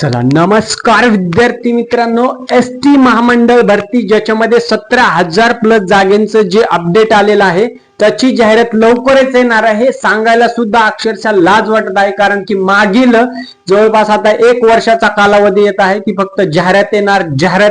चला नमस्कार विद्यार्थी मित्रांनो, एसटी महामंडळ भरती ज्याच्यामध्ये 17,000 प्लस जागेंचं जे अपडेट आलेलं आहे त्याची जाहिरात लवकरच येणार आहे। सांगायला सुद्धा अक्षरशः लाज वाटत आहे, कारण की मागील जवळपास आता 1 वर्षाचा कालावधी येत आहे की फक्त जाहिरात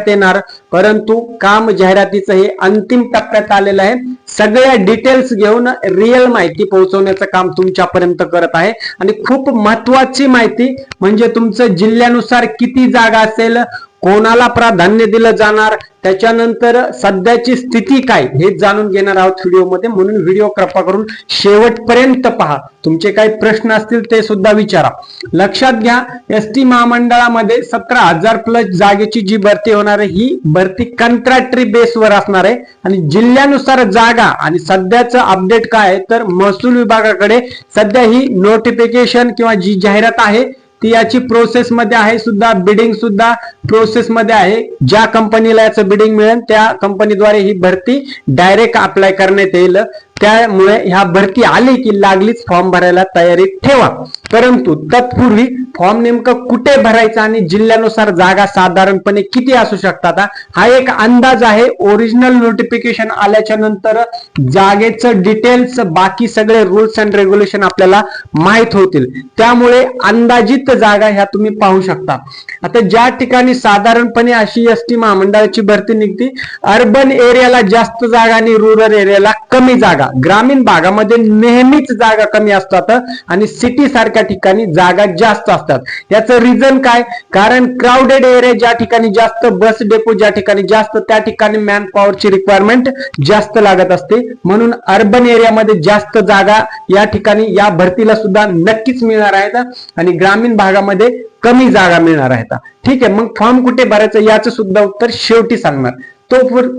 येणार, परंतु काम जाहिरातीचं हे अंतिम टप्प्यात आलेलं आहे। सगळ्या डिटेल्स घेऊन रिअल माहिती पोहोचवण्याचं काम तुमच्यापर्यंत करत आहे आणि खूप महत्त्वाची माहिती म्हणजे तुमचं जिल्ह्यानुसार किती जागा असेल, कोणाला प्राधान्य दिलं जाणार, त्याच्यानंतर सध्याची स्थिती काय हे जाणून घेणार आहोत व्हिडिओमध्ये। म्हणून व्हिडिओ कृपा करून शेवटपर्यंत पहा। तुमचे काही प्रश्न असतील ते सुद्धा विचारा। लक्षात घ्या, एसटी महामंडळामध्ये 17,000 प्लस जागेची जी भरती होणार आहे ही भरती कंत्राटी बेसवर असणार आहे आणि जिल्ह्यानुसार जागा आणि सध्याचं अपडेट काय आहे तर महसूल विभागाकडे सध्या ही नोटिफिकेशन किंवा जी जाहिरात आहे ती याची प्रोसेस मध्ये आहे, सुद्धा बिडिंग सुद्धा प्रोसेस मध्ये आहे। ज्या कंपनीला याचं बिडिंग मिळेल त्या कंपनीद्वारे ही भरती डायरेक्ट अप्लाय करण्यात येईल। त्यामुळे ह्या भरती आली की लागलीच फॉर्म भरायला तयारीत ठेवा। परंतु तत्पूर्वी फॉर्म नेमकं कुठे भरायचा आणि जिल्ह्यानुसार जागा साधारणपणे किती असू शकतात हा एक अंदाज आहे। ओरिजिनल नोटिफिकेशन आल्याच्या नंतर जागेचं डिटेल्स, बाकी सगळे रूल्स अँड रेग्युलेशन आपल्याला माहित होतील, त्यामुळे अंदाजित जागा ह्या तुम्ही पाहू शकता। आता ज्या ठिकाणी साधारणपणे अशी एसटी महामंडळाची भरती निघते, अर्बन एरियाला जास्त जागा आणि रुरल एरियाला कमी जागा। ग्रामीण भागामध्ये नेहमीच जागा कमी असतात आणि सिटी सारख्या ठिकाणी जागा जास्त असतात। याचं रिझन काय? कारण क्राउडेड एरिया ज्या ठिकाणी जास्त, बस डेपो ज्या ठिकाणी जास्त, त्या ठिकाणी मॅन पॉवरची रिक्वायरमेंट जास्त लागत असते। म्हणून अर्बन एरियामध्ये जास्त जागा या ठिकाणी या भरतीला सुद्धा नक्कीच मिळणार आहेत आणि ग्रामीण भागामध्ये कमी जागा मिळणार आहेत। ठीक आहे, मग फॉर्म कुठे भरायचं याचं सुद्धा उत्तर शेवटी सांगणार।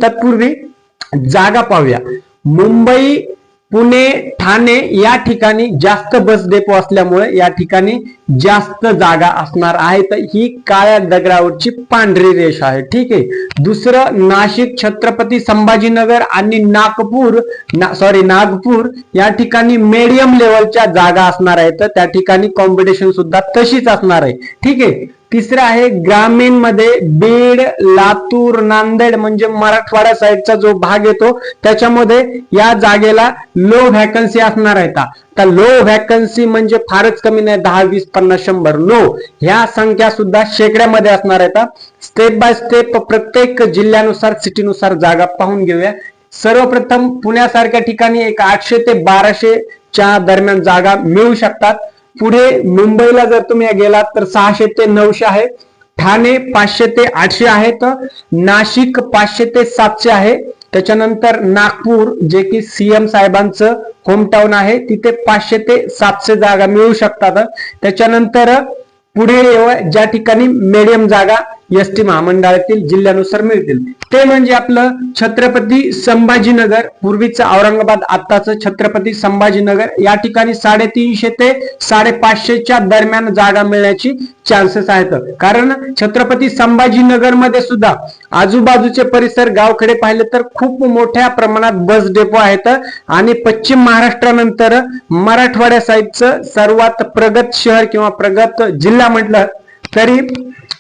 तत्पूर्वी जागा पाहूया। मुंबई, पुणे, ठाणे या ठिकाणी जास्त बस डेपो असल्यामुळे या ठिकाणी जास्त जागा असणार आहेत। ही काळ्या दगडावरची पांढरी रेष आहे। ठीक आहे, दुसरं नाशिक, छत्रपती संभाजीनगर आणि नागपूर या ठिकाणी मीडियम लेवलच्या जागा असणार आहेत। त्या ठिकाणी कॉम्पिटिशन सुद्धा तशीच असणार आहे। ठीक आहे, तिसरं आहे ग्रामीण मध्ये बीड, लातूर, नांदेड म्हणजे मराठवाडा साईडचा जो भाग येतो त्याच्यामध्ये या जागेला लो व्हॅकन्सी असणार आहेत। तर लो व्हॅकन्सी म्हणजे फारच कमी नाही, 10, 20, 50, 100 लो, ह्या संख्या सुद्धा शेकड्यामध्ये असणार आहेत। स्टेप बाय स्टेप प्रत्येक जिल्ह्यानुसार, सिटीनुसार जागा पाहून घेऊया। सर्वप्रथम पुण्यासारख्या ठिकाणी एक 800 ते 1200 च्या दरम्यान जागा मिळू शकतात। पुढे मुंबईला जर तुम्ही गेलात तर 600 ते 900 आहे। ठाणे 500 ते 800 आहेत। नाशिक 500 ते 700 आहे। त्याच्यानंतर नागपूर जे की सीएम साहेबांचं होमटाउन आहे, तिथे 500 ते 700 जागा मिळू शकतात। त्याच्यानंतर पुढे ज्या ठिकाणी मीडियम जागा एसटी महामंडळातील जिल्ह्यानुसार मिळतील ते म्हणजे आपलं छत्रपती संभाजीनगर, पूर्वीचं औरंगाबाद, आताचं छत्रपती संभाजीनगर। या ठिकाणी 350 ते 550 च्या दरम्यान जागा मिळण्याची चान्सेस आहेत। कारण छत्रपती संभाजीनगर मध्ये सुद्धा आजूबाजूचे परिसर, गावखेडे पाहिले तर खूप मोठ्या प्रमाणात बस डेपो आहेत आणि पश्चिम महाराष्ट्रानंतर मराठवाड्या साईडचं सर्वात प्रगत शहर किंवा प्रगत जिल्हा म्हटलं तरी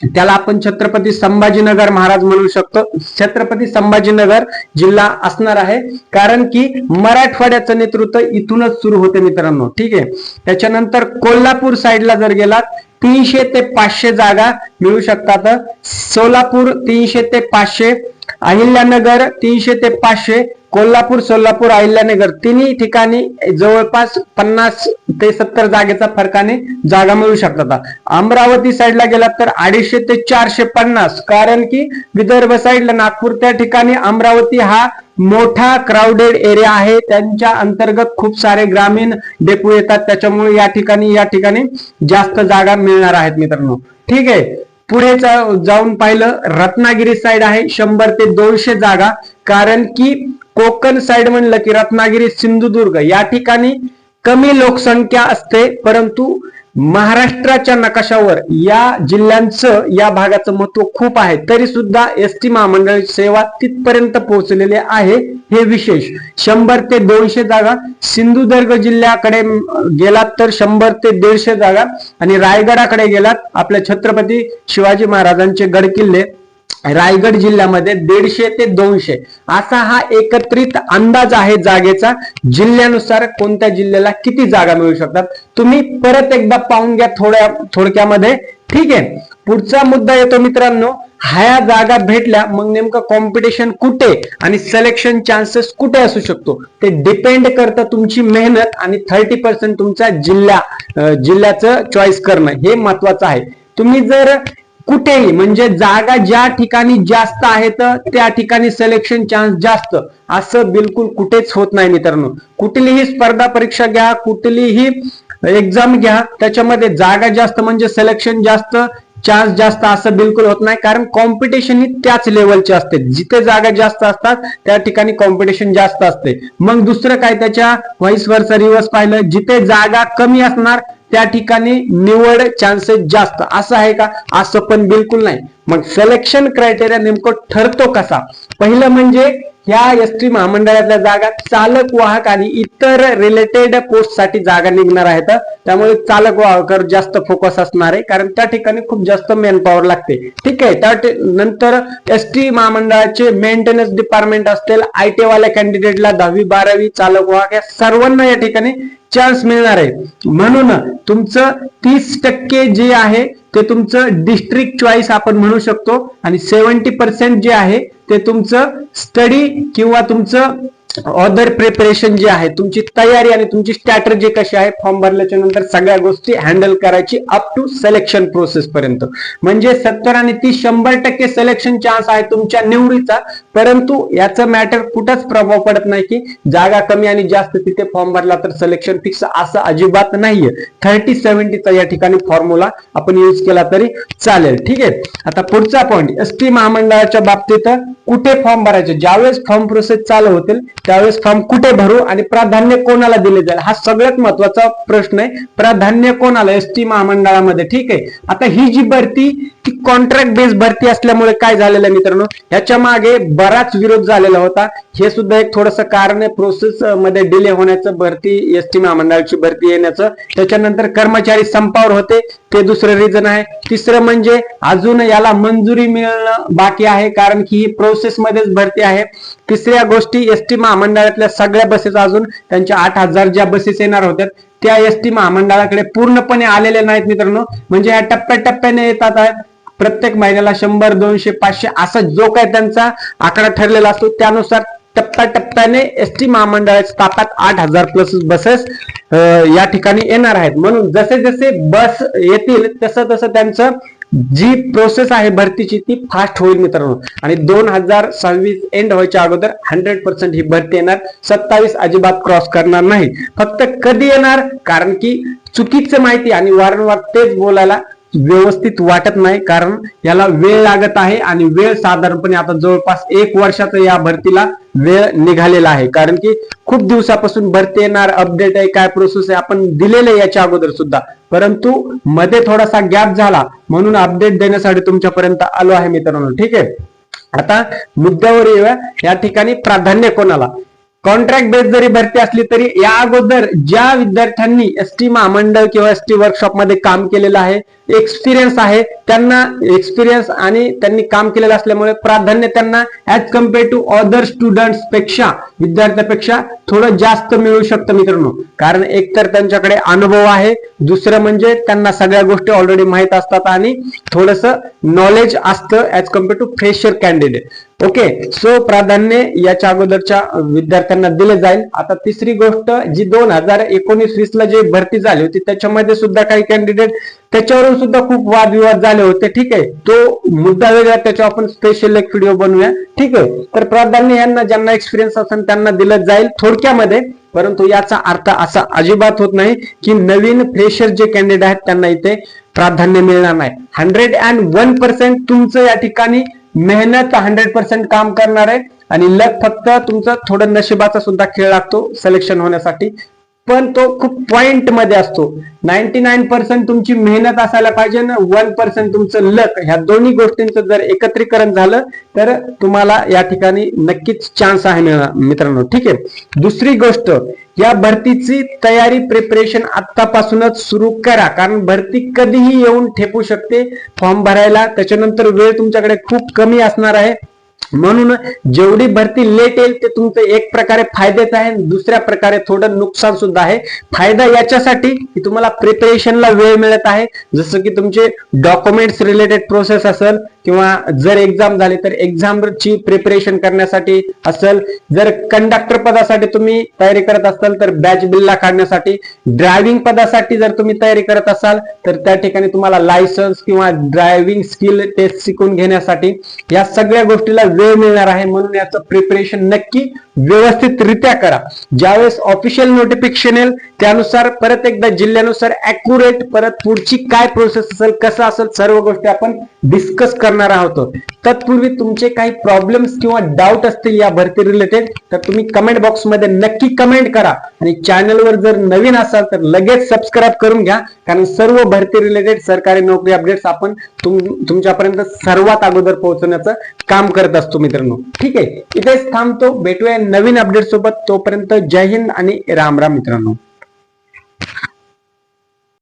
त्याला आपण छत्रपती संभाजीनगर महाराज म्हणू शकतो। छत्रपती संभाजीनगर जिल्हा असणार आहे, कारण की मराठवाड्याचं नेतृत्व इथूनच सुरू होते मित्रांनो। ठीक आहे, त्याच्यानंतर कोल्हापूर साईडला जर गेलात 300 ते 500 जागा मिळू शकतात। सोलापूर 300 ते 500, अहिल्यानगर 300 ते 500, कोल्हापूर, सोलापूर, अहिल्यानगर तिन्ही ठिकाणी जवळपास 50 ते 70 जागेचा फरकाने जागा मिळू शकतात। अमरावती साईडला गेलात तर 250 ते 450, कारण की विदर्भ साईडला नागपूर त्या ठिकाणी अमरावती हा मोठा क्राउडेड एरिया आहे, त्यांच्या अंतर्गत खूप सारे ग्रामीण डेपो येतात, त्याच्यामुळे या ठिकाणी जास्त जागा मिळणार आहेत मित्रांनो। ठीक आहे, पुढे जाऊन पाहिलं रत्नागिरी साईड आहे 100 ते 200 जागा, कारण की कोकण साईड म्हणलं की रत्नागिरी, सिंधुदुर्ग या ठिकाणी कमी लोकसंख्या असते, परंतु महाराष्ट्राच्या नकाशावर या जिल्ह्यांचं, या भागाचं महत्व खूप आहे। तरी सुद्धा एसटी महामंडळाची सेवा तिथपर्यंत पोहोचलेली आहे। हे विशेष. 100 ते 200 जागा. सिंधुदुर्ग जिल्ह्याकडे गेलात तर 100 ते 150 जागा, आणि रायगडाकडे गेलात आपल्या छत्रपती शिवाजी महाराजांचे गड किल्ले रायगड जिल्ह्यामध्ये 150 ते 200 असा हा एकत्रित अंदाज आहे जागेचा. जिल्ह्यानुसार कोणत्या जिल्ह्याला किती जागा मिळू शकतात तुम्ही परत एकदा पाहून घ्या थोडक्यामध्ये. ठीक आहे, पुढचा मुद्दा येतो मित्रांनो, ह्या जागा भेटल्या मग नेमकं कॉम्पिटिशन कुठे आणि सिलेक्शन चान्सेस कुठे असू शकतो ते डिपेंड करतं तुमची मेहनत आणि 30% तुमचा जिल्ह्याचं चॉईस करणं हे महत्वाचं आहे. तुम्ही जर कुठेही म्हणजे जागा ज्या ठिकाणी जास्त आहेत त्या ठिकाणी सिलेक्शन चान्स जास्त असं बिलकुल कुठेच होत नाही मित्रांनो. कुठलीही स्पर्धा परीक्षा घ्या, कुठलीही एक्झाम घ्या, त्याच्यामध्ये जागा जास्त म्हणजे सिलेक्शन जास्त, चान्स जास्त असं बिलकुल होत नाही. कारण कॉम्पिटिशन ही त्याच लेवलची असते. जिथे जागा जास्त असतात त्या ठिकाणी कॉम्पिटिशन जास्त असते. मग दुसरं काय, त्याच्या व्हाईस वर्सा रिव्हर्स पाहिलं, जिथे जागा कमी असणार त्या ठिकाणी निवड चान्सेस जास्त, असं आहे का? असं पण बिलकुल नाही. मग सिलेक्शन क्रायटेरिया नेमकं ठरतो कसा? पहिलं म्हणजे ह्या एसटी महामंडळातल्या जागा चालक वाहक आणि इतर रिलेटेड पोस्ट साठी जागा निघणार आहेत. त्यामुळे चालक वाहकावर जास्त फोकस असणार आहे, कारण त्या ठिकाणी खूप जास्त मेन पॉवर लागते. ठीक आहे, नंतर एसटी महामंडळाचे मेंटेनन्स डिपार्टमेंट असतील, आयटी वाल्या कॅन्डिडेटला 10वी 12वी चालक वाहक या सर्वांना या ठिकाणी चान्स मिळणार आहे. म्हणून तुमचं 30% जे आहे ते तुमचं डिस्ट्रिक्ट चॉईस आपण म्हणू शकतो, आणि 70% जे आहे ते तुमचं स्टडी किंवा तुमचं अदर प्रिपरेशन जे आहे, तुमची तयारी आणि तुमची स्ट्रॅटर्जी कशी आहे फॉर्म भरल्याच्या नंतर सगळ्या गोष्टी हँडल करायची अप टू सिलेक्शन प्रोसेस पर्यंत. म्हणजे 70 आणि 30 100% सिलेक्शन चान्स आहे तुमच्या निवडीचा. परंतु याचं मॅटर कुठंच प्रभाव पडत नाही की जागा कमी आणि जास्त तिथे फॉर्म भरला तर सिलेक्शन फिक्स, असं अजिबात नाहीये. 30-70चा या ठिकाणी फॉर्म्युला आपण यूज केला तरी चालेल. ठीक आहे, आता पुढचा पॉईंट, एसटी महामंडळाच्या बाबतीत कुठे फॉर्म भरायचे, ज्यावेळेस फॉर्म प्रोसेस चालू होतील त्यावेळेस फॉर्म कुठे भरू आणि प्राधान्य कोणाला दिले जाईल, हा सगळ्यात महत्वाचा प्रश्न आहे. प्राधान्य कोणाला एसटी महामंडळामध्ये? ठीक आहे, आता ही जी भरती ती कॉन्ट्रॅक्ट बेस भरती असल्यामुळे काय झालेलं आहे मित्रांनो, ह्याच्या मागे बराच विरोध झालेला होता. हे सुद्धा एक थोडंसं कारण आहे प्रोसेस मध्ये डिले होण्याचं, भरती एसटी महामंडळाची भरती येण्याचं. त्याच्यानंतर कर्मचारी संपावर होते, ते दुसरं रिझन आहे. तिसरं म्हणजे अजून याला मंजुरी मिळणं बाकी आहे, कारण की ही प्रोसेस मध्येच भरती आहे. तिसऱ्या गोष्टी, एसटी महामंडळातल्या सगळ्या बसेस अजून त्यांच्या 8000 ज्या बसेस येणार होत्या त्या एसटी महामंडळाकडे पूर्णपणे आलेल्या नाहीत मित्रांनो. म्हणजे या टप्प्याटप्प्याने येतात आहेत. प्रत्येक महिन्याला 100, 200, 500 असा जो काही त्यांचा आकडा ठरलेला असतो त्यानुसार टप्प्याटप्प्याने एसटी महामंडळाच्या ताफ्यात 8000 प्लस बसेस या ठिकाणी येणार आहेत. म्हणून जसे जसे बस येतील तसं तसं त्यांचं जी प्रोसेस आहे भरतीची ती फास्ट होईल मित्रांनो. आणि 2026 एंड व्हायच्या अगोदर 100% ही भरती येणार. 27 अजिबात क्रॉस करणार नाही. फक्त कधी येणार, कारण की चुकीचं माहिती आणि वारंवार तेच बोलायला व्यवस्थित वाटत नाही, कारण याला वेळ लागत आहे. आणि वेळ साधारणपणे आता जवळपास 1 वर्षाचा या भरतीला वेळ निघालेला आहे, कारण की खूप दिवसापासून भरती येणार, अपडेट आहे, काय प्रोसेस आहे आपण दिलेले याच्या अगोदर सुद्धा, परंतु मध्ये थोडासा गॅप झाला म्हणून अपडेट देण्यासाठी तुमच्यापर्यंत आलो आहे मित्रांनो. ठीक आहे, आता मुद्द्यावर येऊया. या ठिकाणी प्राधान्य कोणाला? कॉन्ट्रॅक्ट बेस जरी भरती असली तरी या अगोदर ज्या विद्यार्थ्यांनी एसटी महामंडळ किंवा एसटी वर्कशॉप मध्ये काम केलेलं आहे, एक्सपिरियन्स आहे, त्यांना एक्सपिरियन्स आणि त्यांनी काम केलेलं असल्यामुळे प्राधान्य त्यांना as compared to other students पेक्षा, विद्यार्थ्यापेक्षा थोडं जास्त मिळू शकतं मित्रांनो. कारण एकतर त्यांच्याकडे अनुभव आहे, दुसरं म्हणजे त्यांना सगळ्या गोष्टी ऑलरेडी माहित असतात आणि थोडंसं नॉलेज असतं as compared to fresher candidate. Okay, so प्राधान्य याच्या अगोदरच्या विद्यार्थ्यांना दिले जाईल. आता तिसरी गोष्ट, जी 2019-20 ला जी भरती झाली होती त्याच्यामध्ये सुद्धा काही कॅन्डिडेट त्याच्यावरून सुद्धा खूप वादविवाद झाले होते. ठीक आहे, तो मुद्दा वेगळा, त्याच्यावर आपण स्पेशल एक व्हिडिओ बनवूया. ठीक आहे, तर प्राधान्य यांना ज्यांना एक्सपिरियन्स असेल त्यांना दिलं जाईल थोडक्यामध्ये. परंतु याचा अर्थ असा अजिबात होत नाही की नवीन फ्रेशर जे कॅन्डिडेट आहेत त्यांना इथे प्राधान्य मिळणार नाही. 101% तुमचं या ठिकाणी मेहनत 100% काम करणार आहे आणि लक फक्त तुमचं थोडं नशिबाचा सुद्धा खेळ लागतो सिलेक्शन होण्यासाठी. पण तो खूप पॉइंट मध्ये असतो. 99% तुमची मेहनत असायला पाहिजे ना 1% तुमचं लक, ह्या दोन्ही गोष्टींचं जर एकत्रीकरण झालं तर तुम्हाला या ठिकाणी नक्कीच चान्स आहे मित्रांनो. ठीक आहे. दुसरी गोष्ट, या भरतीची तयारी प्रिपरेशन आतापासूनच सुरू करा, कारण भरती कधीही येऊन ठेपू शकते फॉर्म भरायला. त्याच्यानंतर वेळ तुमच्याकडे खूप कमी असणार आहे, म्हणून जेवढी भरती लेट येईल ते तुमचं एक प्रकारे फायद्याचं आहे, दुसऱ्या प्रकारे थोडं नुकसान सुद्धा आहे. फायदा याच्यासाठी की तुम्हाला प्रिपरेशनला वेळ मिळत आहे, जसं की तुमचे डॉक्युमेंट्स रिलेटेड प्रोसेस असेल, किंवा जर एक्झाम झाली तर एक्झामची प्रिपरेशन करण्यासाठी असेल, जर कंडक्टर पदासाठी तुम्ही तयारी करत असाल तर बॅच बिल्ला काढण्यासाठी, ड्रायव्हिंग पदासाठी जर तुम्ही तयारी करत असाल तर त्या ठिकाणी तुम्हाला लायसन्स किंवा ड्रायव्हिंग स्किल टेस्ट शिकून घेण्यासाठी या सगळ्या गोष्टीला वेळ मिळणार आहे. म्हणून याचं प्रिपरेशन नक्की व्यवस्थितरित्या करा. ज्यावेळेस ऑफिशियल नोटिफिकेशन येईल त्यानुसार परत एकदा जिल्ह्यानुसार ऍक्युरेट परत पुढची काय प्रोसेस असेल, कसं असेल, सर्व गोष्टी आपण डिस्कस करणार आहोत. तत्पूर्वी तुमचे काही प्रॉब्लेम्स किंवा डाऊट असतील या भरती रिलेटेड तर तुम्ही कमेंट बॉक्स मध्ये नक्की कमेंट करा, आणि चॅनलवर जर नवीन असाल तर लगेच सबस्क्राईब करून घ्या, कारण सर्व भरती रिलेटेड सरकारी नोकरी अपडेट्स आपण तुमच्यापर्यंत सर्वात अगोदर पोहोचवण्याचं काम करत असतो मित्रांनो. ठीक आहे, इथेच थांबतो, भेटूया नवीन अपडेट सोबत. तोपर्यंत जय हिंद आणि राम राम मित्रांनो.